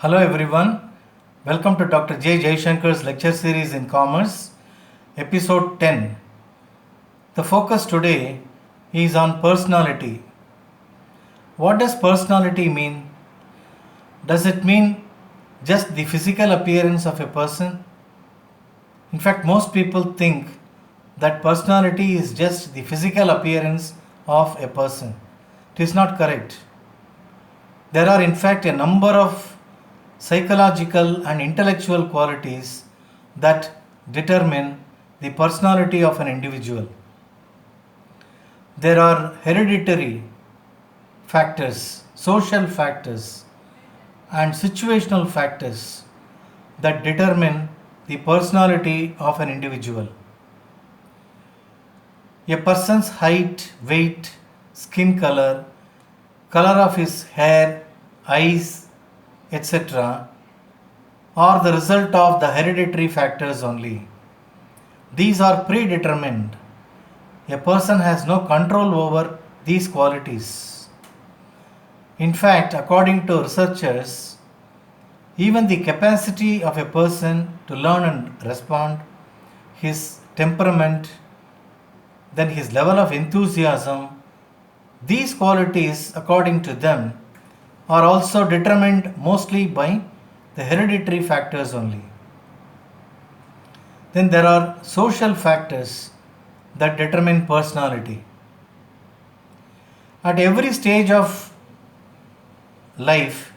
Hello everyone, welcome to Dr. J. Jaishankar's lecture series in Commerce, episode 10. The focus today is on personality. What does personality mean? Does it mean just the physical appearance of a person? In fact, most people think that personality is just the physical appearance of a person. It is not correct. There are in fact a number of psychological and intellectual qualities that determine the personality of an individual. There are hereditary factors, social factors, and situational factors that determine the personality of an individual. A person's height, weight, skin color, color of his hair, eyes, etc., are the result of the hereditary factors only. These are predetermined. A person has no control over these qualities. In fact, according to researchers, even the capacity of a person to learn and respond, his temperament, then his level of enthusiasm, these qualities, according to them, are also determined mostly by the hereditary factors only. Then there are social factors that determine personality. At every stage of life,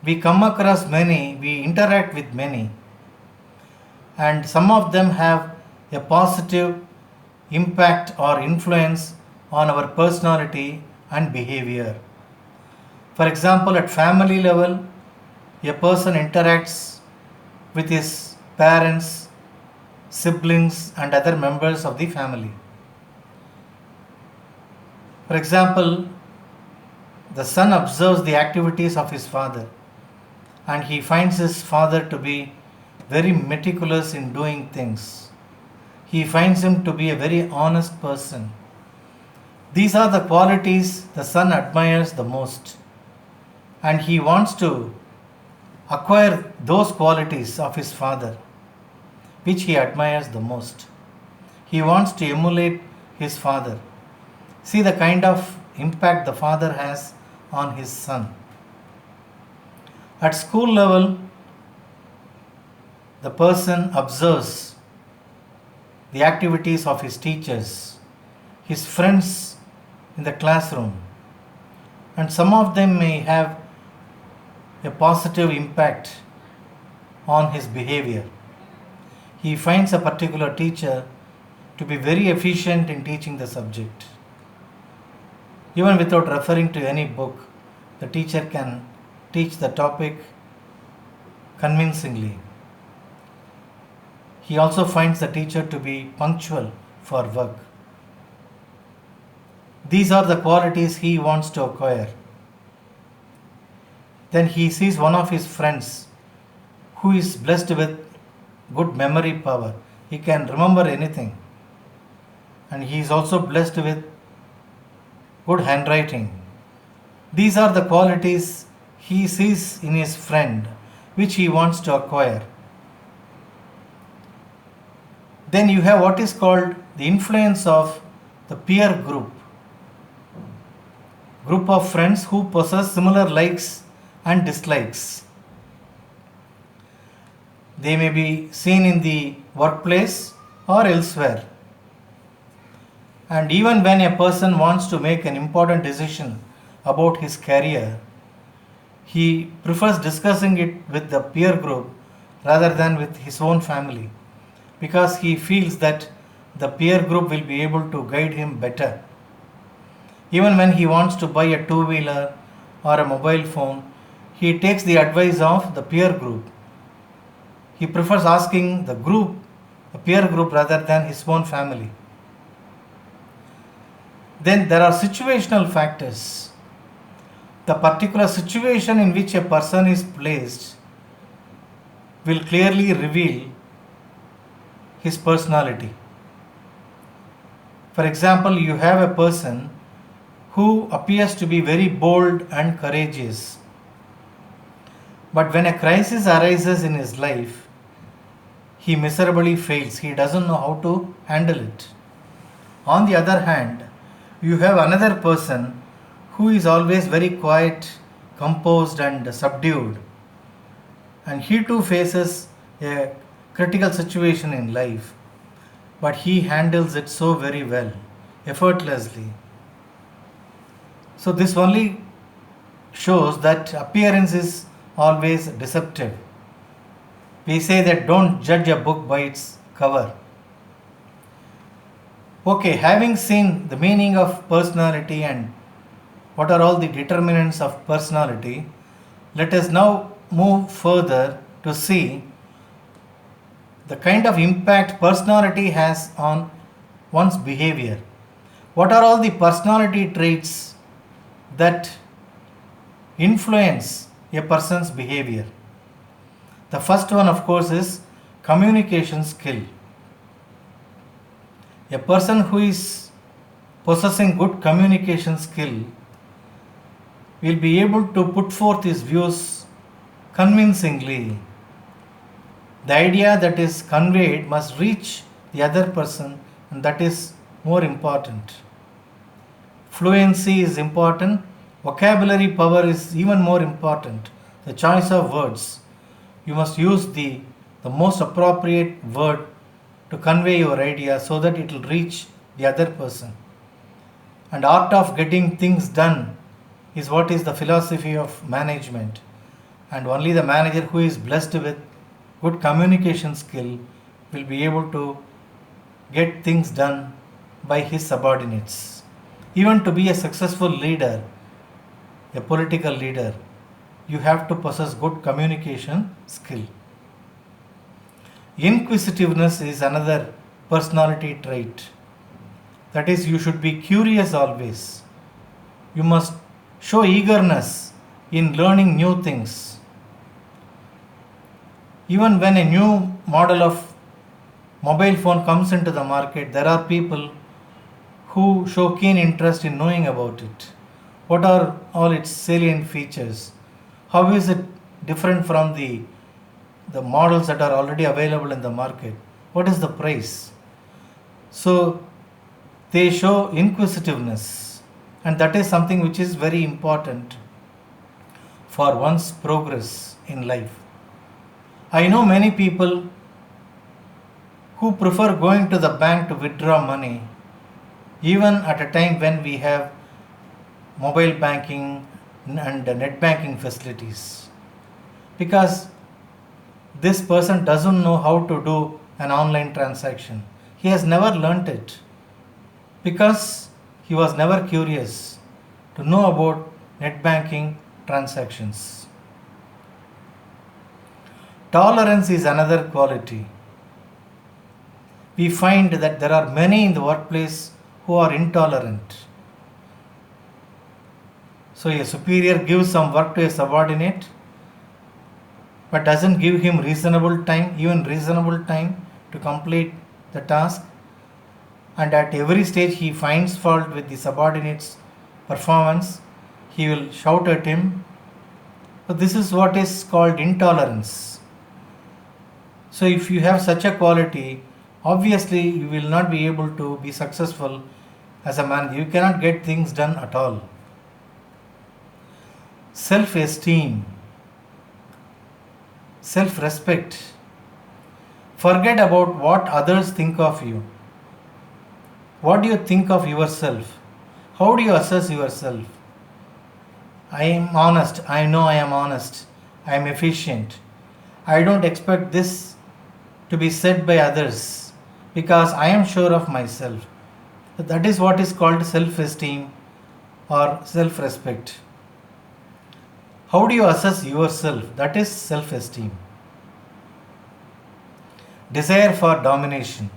we come across many, we interact with many, and some of them have a positive impact or influence on our personality and behavior. For example, at family level, a person interacts with his parents, siblings, and other members of the family. For example, the son observes the activities of his father and he finds his father to be very meticulous in doing things. He finds him to be a very honest person. These are the qualities the son admires the most, and he wants to acquire those qualities of his father which he admires the most. He wants to emulate his father. See the kind of impact the father has on his son. At school level, the person observes the activities of his teachers, his friends in the classroom, and some of them may have a positive impact on his behavior. He finds a particular teacher to be very efficient in teaching the subject. Even without referring to any book, the teacher can teach the topic convincingly. He also finds the teacher to be punctual for work. These are the qualities he wants to acquire. Then he sees one of his friends who is blessed with good memory power. He can remember anything. And he is also blessed with good handwriting. These are the qualities he sees in his friend which he wants to acquire. Then you have what is called the influence of the peer group. Group of friends who possess similar likes and dislikes. They may be seen in the workplace or elsewhere. And even when a person wants to make an important decision about his career, he prefers discussing it with the peer group rather than with his own family, because he feels that the peer group will be able to guide him better. Even when he wants to buy a two-wheeler or a mobile phone, he takes the advice of the peer group. He prefers asking the peer group rather than his own family. Then there are situational factors. The particular situation in which a person is placed will clearly reveal his personality. For example, you have a person who appears to be very bold and courageous. But when a crisis arises in his life, he miserably fails. He doesn't know how to handle it. On the other hand, you have another person who is always very quiet, composed, and subdued, and he too faces a critical situation in life, but he handles it so very well, effortlessly. So, this only shows that appearance is always deceptive. We say that don't judge a book by its cover. Okay, having seen the meaning of personality and what are all the determinants of personality, let us now move further to see the kind of impact personality has on one's behavior. What are all the personality traits that influence a person's behavior? The first one, of course, is communication skill. A person who is possessing good communication skill will be able to put forth his views convincingly. The idea that is conveyed must reach the other person, and that is more important. Fluency is important, vocabulary power is even more important. The choice of words. You must use the most appropriate word to convey your idea so that it will reach the other person. And art of getting things done is what is the philosophy of management. And only the manager who is blessed with good communication skill will be able to get things done by his subordinates. Even to be a successful leader, a political leader, you have to possess good communication skill. Inquisitiveness is another personality trait. That is, you should be curious always. You must show eagerness in learning new things. Even when a new model of mobile phone comes into the market, there are people who show keen interest in knowing about it. What are all its salient features? How is it different from the models that are already available in the market? What is the price? So they show inquisitiveness, and that is something which is very important for one's progress in life. I know many people who prefer going to the bank to withdraw money, even at a time when we have mobile banking and net banking facilities, because this person doesn't know how to do an online transaction. He has never learnt it because he was never curious to know about net banking transactions. Tolerance is another quality. We find that there are many in the workplace who are intolerant. So a superior gives some work to a subordinate but doesn't give him reasonable time, even reasonable time to complete the task, and at every stage he finds fault with the subordinate's performance. He will shout at him. So this is what is called intolerance. So if you have such a quality, obviously you will not be able to be successful as a manager. You cannot get things done at all. Self-esteem, self-respect. Forget about what others think of you. What do you think of yourself? How do you assess yourself? I am honest. I know I am honest. I am efficient. I don't expect this to be said by others because I am sure of myself. That is what is called self-esteem or self-respect. How do you assess yourself? That is self-esteem. Desire for domination.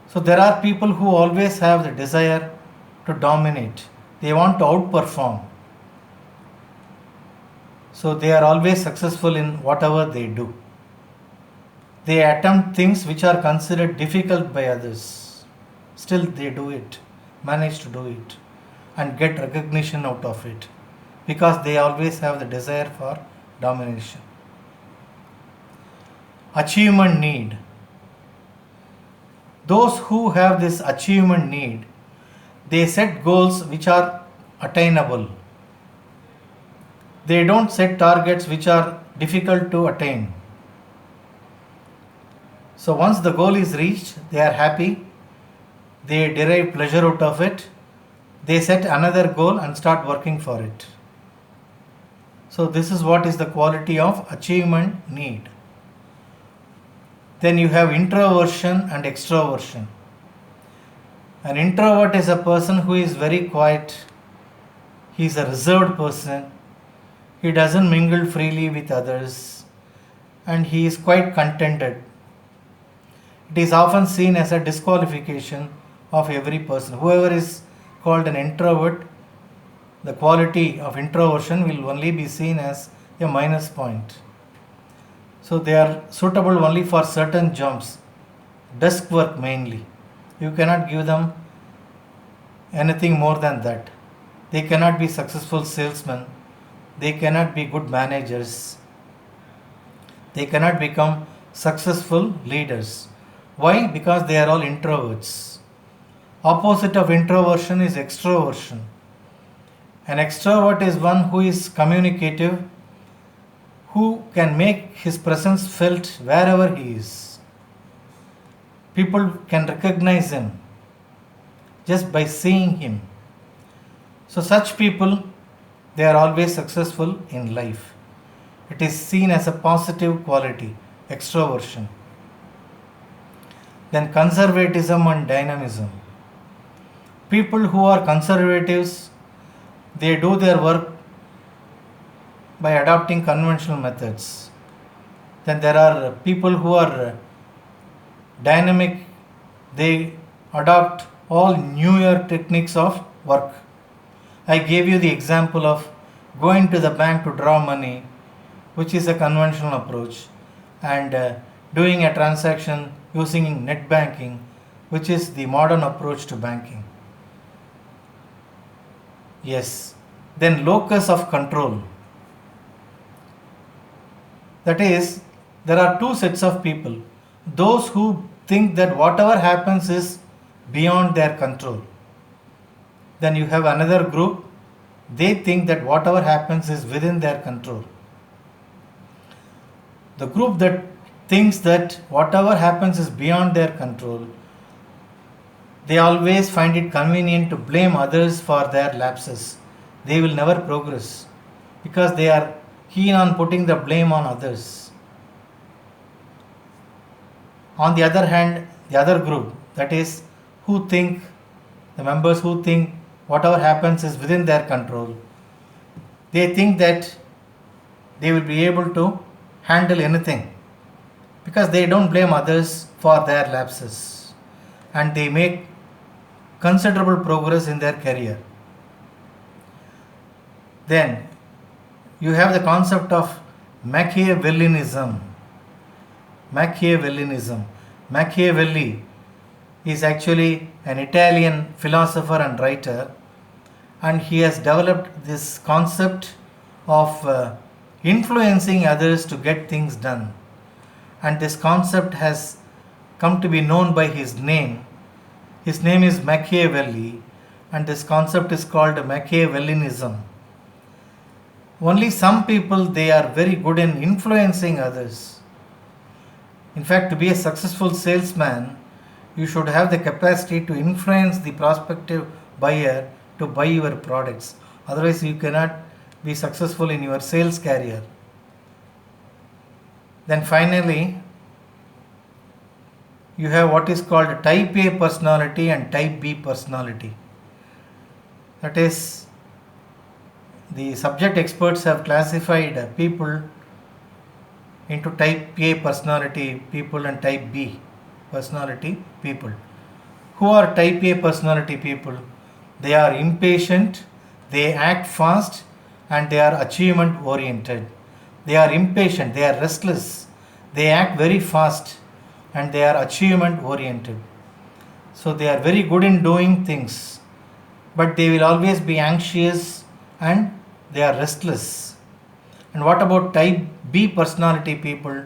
So there are people who always have the desire to dominate. They want to outperform. So they are always successful in whatever they do. They attempt things which are considered difficult by others. Still they do it, manage to do it, and get recognition out of it. because they always have the desire for domination. Achievement need. Those who have this achievement need, they set goals which are attainable. They don't set targets which are difficult to attain. So once the goal is reached, they are happy, they derive pleasure out of it, they set another goal and start working for it. So this is what is the quality of achievement need. Then you have introversion and extroversion. An introvert is a person who is very quiet, he is a reserved person, he doesn't mingle freely with others, and he is quite contented. It is often seen as a disqualification of every person. Whoever is called an introvert, the quality of introversion will only be seen as a minus point. So they are suitable only for certain jobs, desk work mainly. You cannot give them anything more than that. They cannot be successful salesmen, they cannot be good managers, they cannot become successful leaders. Why? Because they are all introverts. Opposite of introversion is extroversion. An extrovert is one who is communicative, who can make his presence felt wherever he is. People can recognize him just by seeing him. So such people, they are always successful in life. It is seen as a positive quality, extroversion. Then conservatism and dynamism. People who are conservatives, they do their work by adopting conventional methods. Then there are people who are dynamic, they adopt all newer techniques of work. I gave you the example of going to the bank to draw money, which is a conventional approach, and doing a transaction using net banking, which is the modern approach to banking. Yes. Then locus of control. That is, there are two sets of people. Those who think that whatever happens is beyond their control. Then you have another group, they think that whatever happens is within their control. The group that thinks that whatever happens is beyond their control, they always find it convenient to blame others for their lapses. They will never progress because they are keen on putting the blame on others. On the other hand, the other group, that is, the members who think whatever happens is within their control, they think that they will be able to handle anything because they don't blame others for their lapses and they make considerable progress in their career. Then you have the concept of Machiavellianism. Machiavelli is actually an Italian philosopher and writer, and he has developed this concept of influencing others to get things done. And this concept has come to be known by his name. His name is Machiavelli, and this concept is called Machiavellianism. Only some people, they are very good in influencing others. In fact, to be a successful salesman, you should have the capacity to influence the prospective buyer to buy your products. Otherwise, you cannot be successful in your sales career. Then finally, you have what is called type A personality and type B personality. That is, the subject experts have classified people into type A personality people and type B personality people. Who are type A personality people? They are impatient, they act fast, and they are achievement oriented. They are impatient, they are restless, they act very fast, and they are achievement oriented. So they are very good in doing things, but they will always be anxious and They are restless. And what about type B personality people?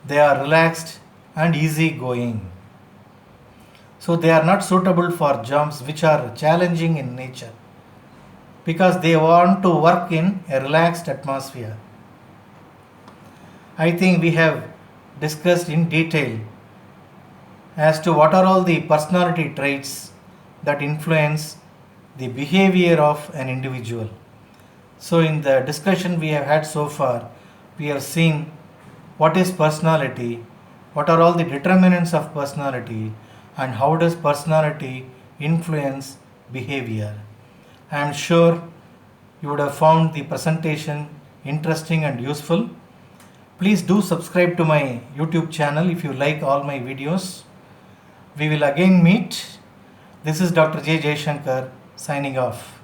They are relaxed and easygoing. So they are not suitable for jobs which are challenging in nature because they want to work in a relaxed atmosphere. I think we have discussed in detail as to what are all the personality traits that influence the behavior of an individual. So, in the discussion we have had so far, we have seen what is personality, what are all the determinants of personality, and how does personality influence behavior. I am sure you would have found the presentation interesting and useful. Please do subscribe to my YouTube channel if you like all my videos. We will again meet. This is Dr. J. Jaishankar signing off.